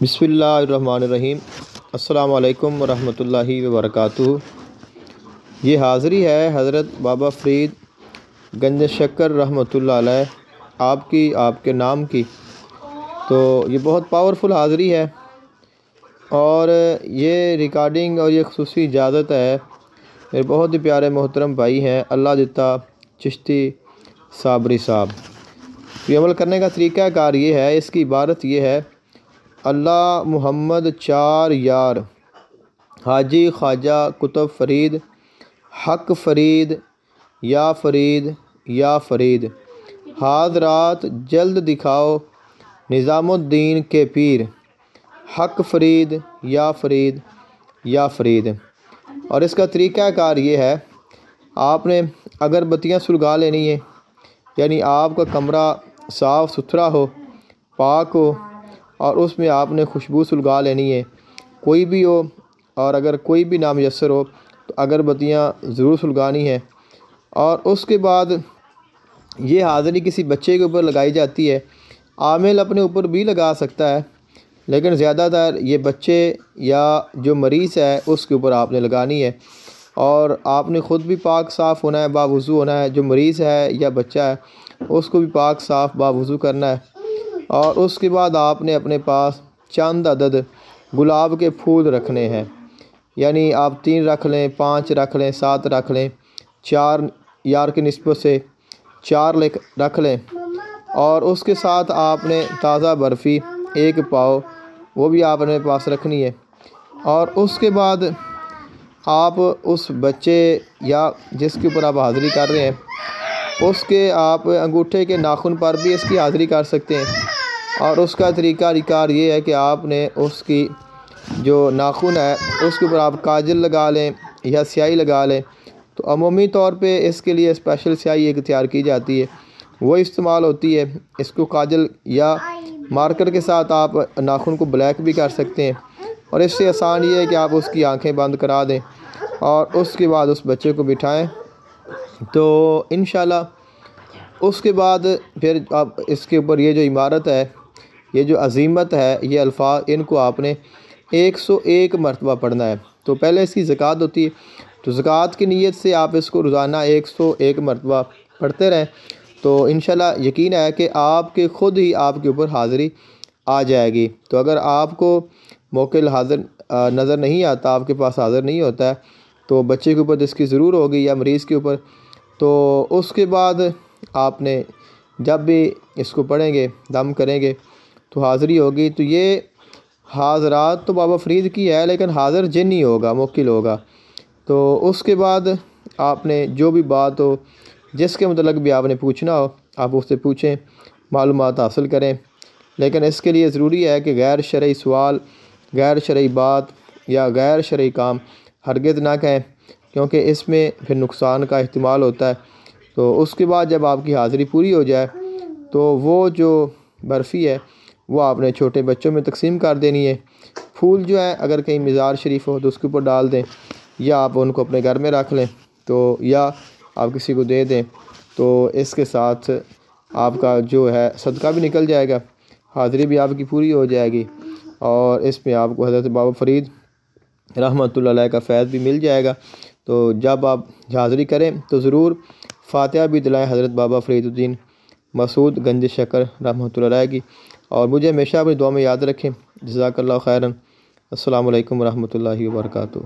بسم اللہ الرحمن الرحیم۔ السلام علیکم ورحمۃ اللہ وبرکاتہ۔ یہ حاضری ہے حضرت بابا فرید گنج شکر رحمۃ اللہ علیہ آپ کے نام کی۔ تو یہ بہت پاورفل حاضری ہے اور یہ ریکارڈنگ اور یہ خصوصی اجازت ہے میرے بہت ہی پیارے محترم بھائی ہیں اللہ جتا چشتی صابری صاحب۔ یہ عمل کرنے کا طریقہ کار یہ ہے، اس کی عبارت یہ ہے: اللہ محمد چار یار حاجی خواجہ کتب فرید حق فرید یا فرید یا فرید حاضرات جلد دکھاؤ نظام الدین کے پیر حق فرید یا فرید یا فرید۔ اور اس کا طریقہ کار یہ ہے، آپ نے اگربتیاں سلگا لینی ہے، یعنی آپ کا کمرہ صاف ستھرا ہو، پاک ہو، اور اس میں آپ نے خوشبو سلگا لینی ہے، کوئی بھی ہو، اور اگر کوئی بھی نامیسر ہو تو اگربتیاں ضرور سلگانی ہے۔ اور اس کے بعد یہ حاضری کسی بچے کے اوپر لگائی جاتی ہے، عامل اپنے اوپر بھی لگا سکتا ہے، لیکن زیادہ تر یہ بچے یا جو مریض ہے اس کے اوپر آپ نے لگانی ہے۔ اور آپ نے خود بھی پاک صاف ہونا ہے، باوضو ہونا ہے، جو مریض ہے یا بچہ ہے اس کو بھی پاک صاف باوضو کرنا ہے۔ اور اس کے بعد آپ نے اپنے پاس چند عدد گلاب کے پھول رکھنے ہیں، یعنی آپ 3 رکھ لیں، 5 رکھ لیں، 7 رکھ لیں، 4 یار کی نسبت سے 4 رکھ لیں۔ اور اس کے ساتھ آپ نے تازہ برفی 1 پاؤ وہ بھی آپ نے پاس رکھنی ہے۔ اور اس کے بعد آپ اس بچے یا جس کے اوپر آپ حاضری کر رہے ہیں اس کے آپ انگوٹھے کے ناخن پر بھی اس کی حاضری کر سکتے ہیں۔ اور اس کا طریقہ کار یہ ہے کہ آپ نے اس کی جو ناخن ہے اس کے اوپر آپ کاجل لگا لیں یا سیاہی لگا لیں۔ تو عمومی طور پہ اس کے لیے اسپیشل سیاہی ایک تیار کی جاتی ہے، وہ استعمال ہوتی ہے۔ اس کو کاجل یا مارکر کے ساتھ آپ ناخن کو بلیک بھی کر سکتے ہیں، اور اس سے آسان یہ ہے کہ آپ اس کی آنکھیں بند کرا دیں اور اس کے بعد اس بچے کو بٹھائیں۔ تو انشاءاللہ اس کے بعد پھر آپ اس کے اوپر یہ جو عبارت ہے، یہ جو عزیمت ہے، یہ الفاظ ان کو آپ نے 101 مرتبہ پڑھنا ہے۔ تو پہلے اس کی زکوٰۃ ہوتی ہے، تو زکوٰۃ کی نیت سے آپ اس کو روزانہ 101 مرتبہ پڑھتے رہیں تو انشاءاللہ یقین ہے کہ آپ کے خود ہی آپ کے اوپر حاضری آ جائے گی۔ تو اگر آپ کو موکل حاضر نظر نہیں آتا، آپ کے پاس حاضر نہیں ہوتا ہے، تو بچے کے اوپر جس کی ضرور ہوگی یا مریض کے اوپر، تو اس کے بعد آپ نے جب بھی اس کو پڑھیں گے، دم کریں گے تو حاضری ہوگی۔ تو یہ حاضرات تو بابا فرید کی ہے، لیکن حاضر جنی ہوگا، موکل ہوگا۔ تو اس کے بعد آپ نے جو بھی بات ہو، جس کے متعلق بھی آپ نے پوچھنا ہو، آپ اس سے پوچھیں، معلومات حاصل کریں۔ لیکن اس کے لیے ضروری ہے کہ غیر شرعی سوال، غیر شرعی بات یا غیر شرعی کام ہرگز نہ کہیں، کیونکہ اس میں پھر نقصان کا احتمال ہوتا ہے۔ تو اس کے بعد جب آپ کی حاضری پوری ہو جائے تو وہ جو برفی ہے وہ آپ نے چھوٹے بچوں میں تقسیم کر دینی ہے۔ پھول جو ہیں اگر کہیں مزار شریف ہو تو اس کے اوپر ڈال دیں، یا آپ ان کو اپنے گھر میں رکھ لیں، تو یا آپ کسی کو دے دیں۔ تو اس کے ساتھ آپ کا جو ہے صدقہ بھی نکل جائے گا، حاضری بھی آپ کی پوری ہو جائے گی، اور اس میں آپ کو حضرت بابا فرید رحمۃ اللہ علیہ کا فیض بھی مل جائے گا۔ تو جب آپ حاضری کریں تو ضرور فاتحہ بھی دلائیں حضرت بابا فرید الدین مسعود گنج شکر رحمۃ اللہ علیہ کی، اور مجھے ہمیشہ اپنی دعا میں یاد رکھیں۔ جزاک اللہ خیراً۔ السلام علیکم ورحمۃ اللہ وبرکاتہ۔